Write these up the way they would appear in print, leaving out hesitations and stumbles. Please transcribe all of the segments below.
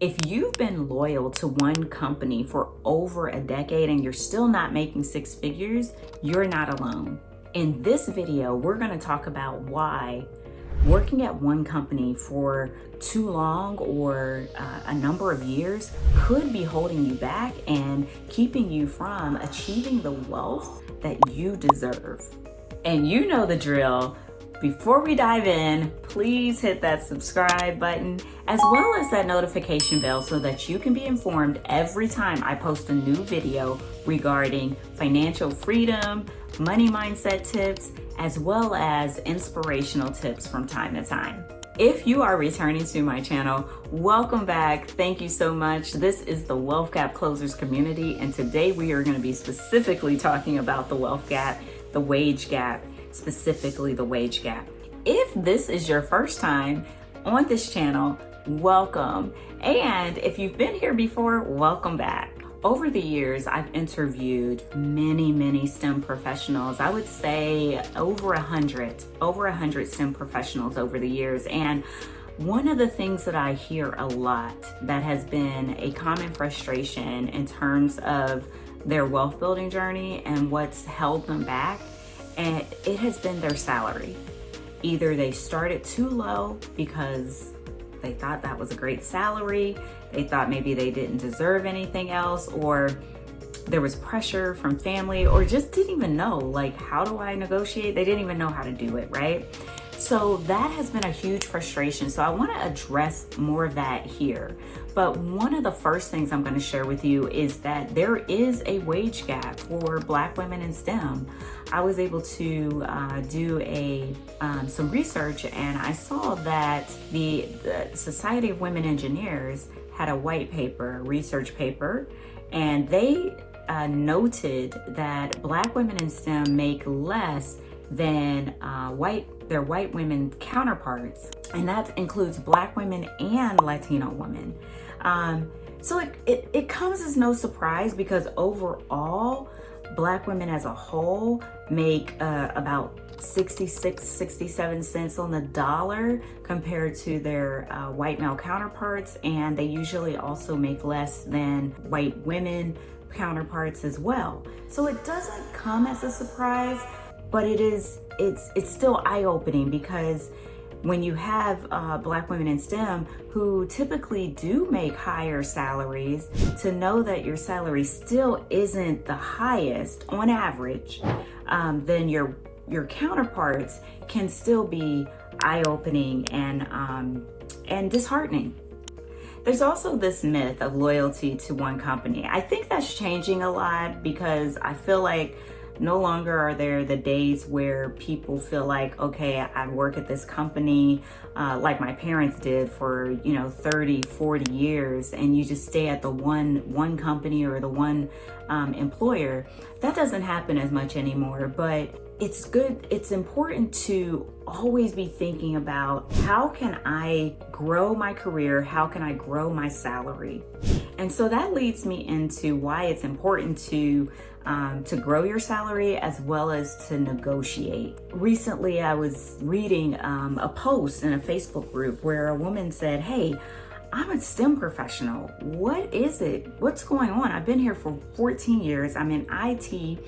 If you've been loyal to one company for over a decade and you're still not making six figures, you're not alone. In this video, we're going to talk about why working at one company for too long or a number of years could be holding you back and keeping you from achieving the wealth that you deserve. And you know the drill. Before we dive in, please hit that subscribe button as well as that notification bell so that you can be informed every time I post a new video regarding financial freedom, money mindset tips, as well as inspirational tips from time to time. If you are returning to my channel, welcome back. Thank you so much. This is the Wealth Gap Closers community, and today we are going to be specifically talking about the wealth gap, the wage gap, specifically the wage gap. If this is your first time on this channel, welcome. And if you've been here before, welcome back. Over the years, I've interviewed many STEM professionals. I would say over 100 STEM professionals over the years. And one of the things that I hear a lot that has been a common frustration in terms of their wealth building journey and what's held them back, and it has been their salary. Either they started too low because they thought that was a great salary, they thought maybe they didn't deserve anything else, or there was pressure from family, or just didn't even know, like, how do I negotiate? They didn't even know how to do it, right? So that has been a huge frustration. So I want to address more of that here. But one of the first things I'm going to share with you is that there is a wage gap for Black women in STEM. I was able to do some research, and I saw that the Society of Women Engineers had a white paper, a research paper, and they noted that Black women in STEM make less than their white women counterparts, and that includes Black women and Latino women. So it comes as no surprise, because overall, Black women as a whole make about 67 cents on the dollar compared to their white male counterparts, and they usually also make less than white women counterparts as well. So it doesn't come as a surprise, but it's still eye-opening, because when you have Black women in STEM who typically do make higher salaries, to know that your salary still isn't the highest on average, then your counterparts can still be eye-opening and disheartening. There's also this myth of loyalty to one company. I think that's changing a lot, because I feel like no longer are there the days where people feel like, okay, I work at this company like my parents did for 30, 40 years, and you just stay at the one company or the one employer. That doesn't happen as much anymore, but it's good. It's important to always be thinking about, how can I grow my career? How can I grow my salary? And so that leads me into why it's important to grow your salary as well as to negotiate. Recently, I was reading a post in a Facebook group where a woman said, "Hey, I'm a STEM professional. What is it? What's going on? I've been here for 14 years. I'm in IT,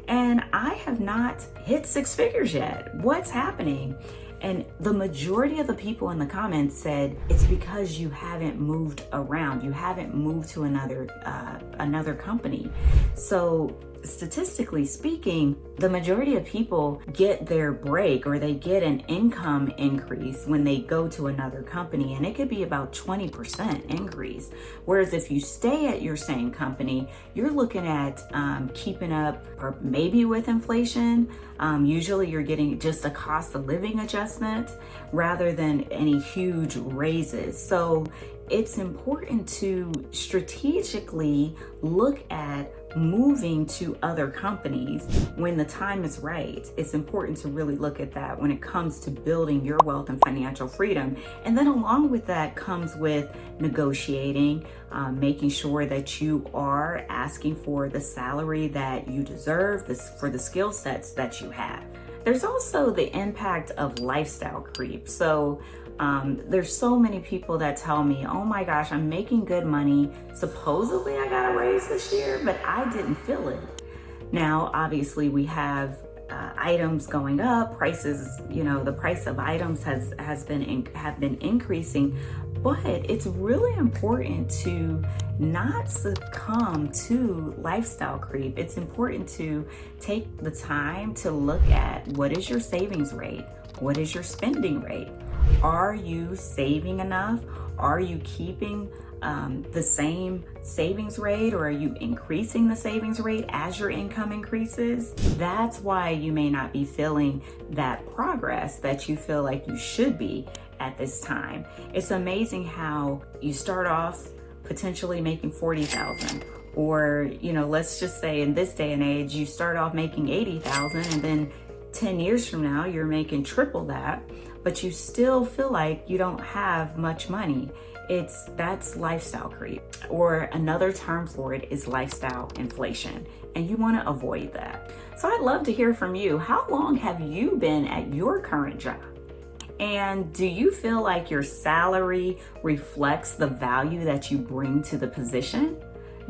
and I have not hit six figures yet. What's happening?" And the majority of the people in the comments said, it's because you haven't moved around. You haven't moved to another company. So statistically speaking, the majority of people get their break, or they get an income increase when they go to another company, and it could be about 20% increase. Whereas if you stay at your same company, you're looking at keeping up, or maybe with inflation. Usually you're getting just a cost of living adjustment rather than any huge raises. So it's important to strategically look at moving to other companies when the time is right. It's important to really look at that when it comes to building your wealth and financial freedom. And then along with that comes with negotiating, making sure that you are asking for the salary that you deserve, for the skill sets that you have. There's also the impact of lifestyle creep. So There's so many people that tell me, oh my gosh, I'm making good money. Supposedly I got a raise this year, but I didn't feel it. Now, obviously we have items going up, prices, the price of items have been increasing, but it's really important to not succumb to lifestyle creep. It's important to take the time to look at what is your savings rate? What is your spending rate? Are you saving enough? Are you keeping the same savings rate, or are you increasing the savings rate as your income increases? That's why you may not be feeling that progress that you feel like you should be at this time. It's amazing how you start off potentially making $40,000, or let's just say in this day and age you start off making $80,000, and then 10 years from now you're making triple that, but you still feel like you don't have much money. That's lifestyle creep, or another term for it is lifestyle inflation, and you want to avoid that. So I'd love to hear from you. How long have you been at your current job? And do you feel like your salary reflects the value that you bring to the position?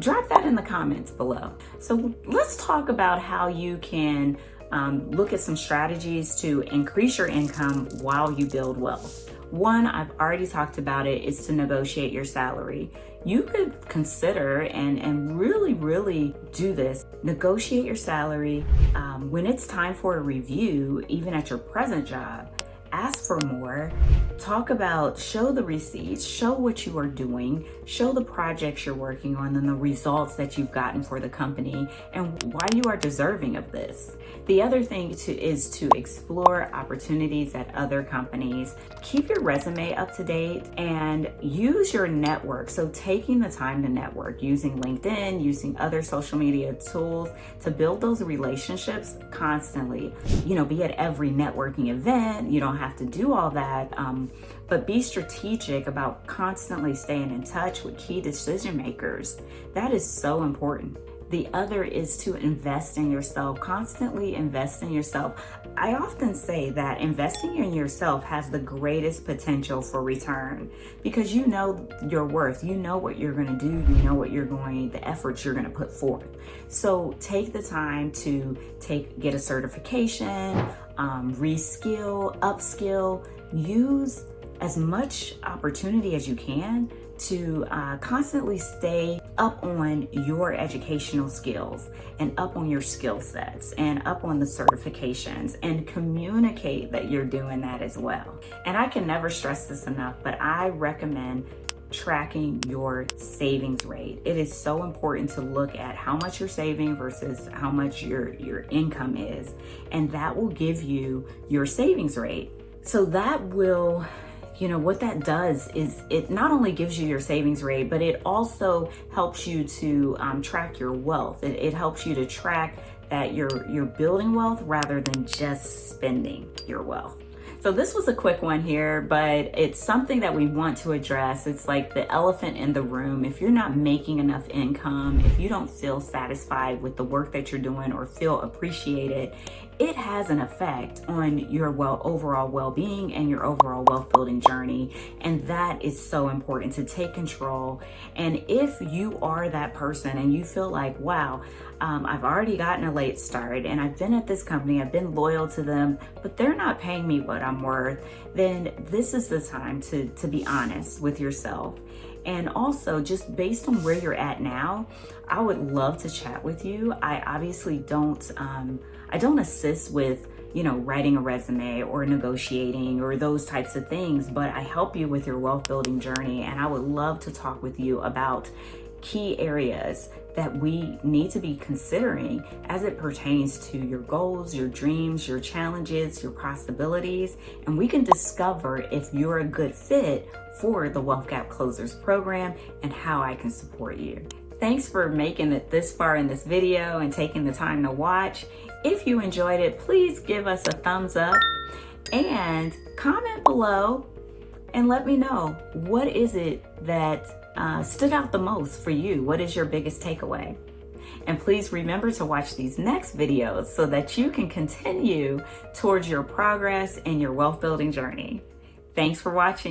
Drop that in the comments below. So let's talk about how you can look at some strategies to increase your income while you build wealth. One, I've already talked about it, is to negotiate your salary. You could consider and really do this. Negotiate your salary. When it's time for a review, even at your present job, ask for more. Talk about, show the receipts, show what you are doing, show the projects you're working on and the results that you've gotten for the company and why you are deserving of this. The other thing is to explore opportunities at other companies. Keep your resume up to date and use your network. So taking the time to network, using LinkedIn, using other social media tools to build those relationships constantly. Be at every networking event. You don't have to do all that, but be strategic about constantly staying in touch with key decision makers. That is so important. The other is to invest in yourself, constantly invest in yourself. I often say that investing in yourself has the greatest potential for return because you know your worth, you know what you're going to do, you know the efforts you're going to put forth. So take the time to get a certification, reskill, upskill, use as much opportunity as you can to constantly stay up on your educational skills and up on your skill sets and up on the certifications, and communicate that you're doing that as well. And I can never stress this enough, but I recommend tracking your savings rate. It is so important to look at how much you're saving versus how much your income is, and that will give you your savings rate. So that will, what that does is it not only gives you your savings rate, but it also helps you to track your wealth. It helps you to track that you're building wealth rather than just spending your wealth. So this was a quick one here, but it's something that we want to address. It's like the elephant in the room. If you're not making enough income, if you don't feel satisfied with the work that you're doing or feel appreciated, it has an effect on your overall well-being and your overall wealth building journey. And that is so important to take control. And if you are that person and you feel like, wow, I've already gotten a late start and I've been at this company, I've been loyal to them, but they're not paying me what I'm worth, then this is the time to be honest with yourself. And also, just based on where you're at now, I would love to chat with you. I obviously don't assist with, writing a resume or negotiating or those types of things, but I help you with your wealth building journey. And I would love to talk with you about key areas that we need to be considering as it pertains to your goals, your dreams, your challenges, your possibilities, and we can discover if you're a good fit for the Wealth Gap Closers program and how I can support you. Thanks for making it this far in this video and taking the time to watch. If you enjoyed it, please give us a thumbs up and comment below and let me know, what is it that stood out the most for you? What is your biggest takeaway? And please remember to watch these next videos so that you can continue towards your progress in your wealth building journey. Thanks for watching.